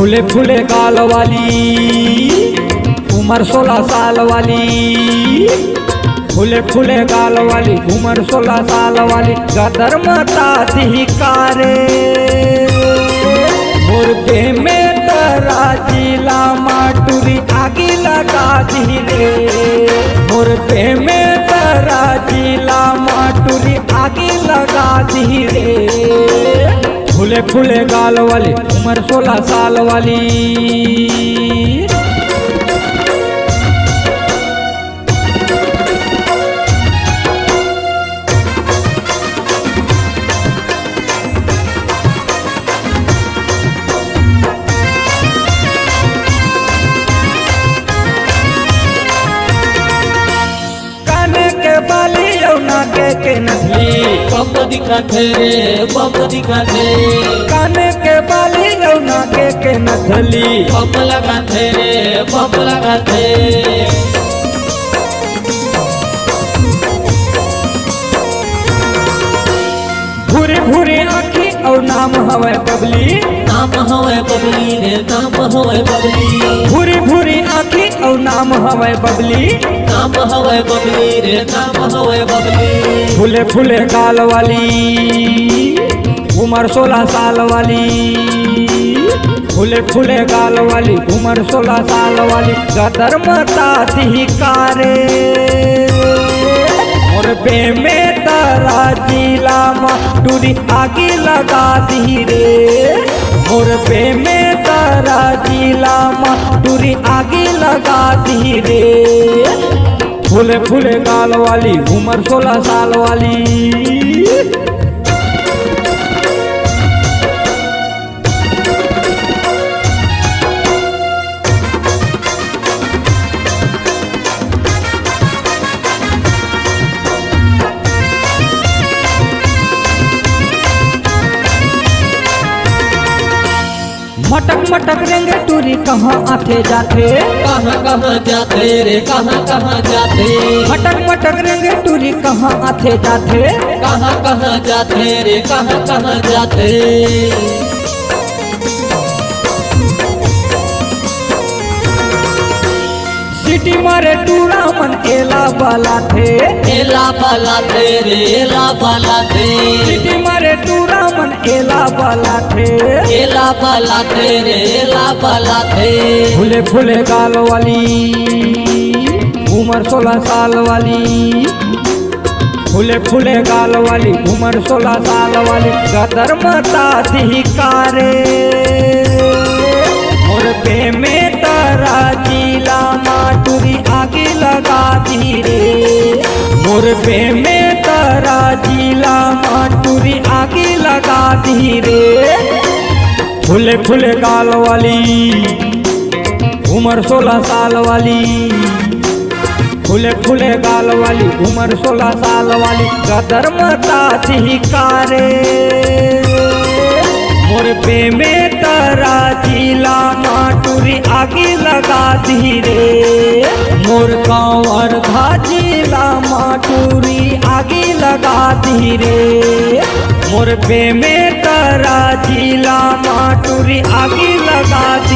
फूले फूले गाल वाली, उम्र 16 साल वाली। फूले फूले गाल वाली, उम्र 16 साल वाली। गदर मता धिकारे मुर्गे में तरा जिला माटुरी आगे लगा दी रे। मुर्गे में तरा जिला माटुरी आगे लगा दी रे। फूले फूले गाल वाली, उम्र 16 साल वाली। के नथली बम दिखाते रे, बम दिखाते। काने के बाली रौना के नथली बम लगाते रे, बम लगाते। भूरी भूरी आँखी और नाम हवे बबली। नाम हवे बबली रे, नाम हवे बबली। भूरी भूरी आँखी और नाम हवे बबली। नाम हवे बबली रे, नाम हवे बबली। फूले फूले गाल वाली, उम्र 16 साल वाली। फूले फूले गाल वाली, उम्र 16 साल वाली। गदर मता धिकारे मुर्गे में तरा जिला माटुरी आगे लगा दी रे। मुर्गे में तरा जिला माटुरी आगे लगा दी रे। फूले फूले गाल वाली, उम्र 16 साल वाली। मटक मटक रेंगे टूरी कहाँ आते जाते। कहाँ कहाँ जाते रे, कहाँ कहाँ जाते। मटक मटक रेंगे टूरी कहाँ आते जाते। कहाँ कहाँ जाते रे, कहाँ कहाँ जाते। सिटी मारे टूरा मन एला बाला थे। एला बाला थे रे, एला बाला थे। सिटी मारे टूरा मन एला बाला थे। एला बाला थे रे, एला बाला थे। फूले फूले गाल वाली, उम्र 16 साल वाली। फूले फूले गाल वाली, उम्र 16 साल वाली। गदर मता धिकारे मुर्गे में तरा जिला माटुरी आगे लगा दी रे। मुर्गे में तरा जिला माटुरी आगे लगा दी रे। फूले फूले गाल वाली, उम्र 16 साल वाली। फूले फूले गाल वाली, उम्र 16 साल वाली। गदर मता धिकारे मुर्गे में तरा जिला माटुरी आगे लगा दी रे। मुर्गा वर्धा जिला माटुरी आगे लगा दी रे। मुर्गे में तरा जिला माटुरी आगे लगा दी।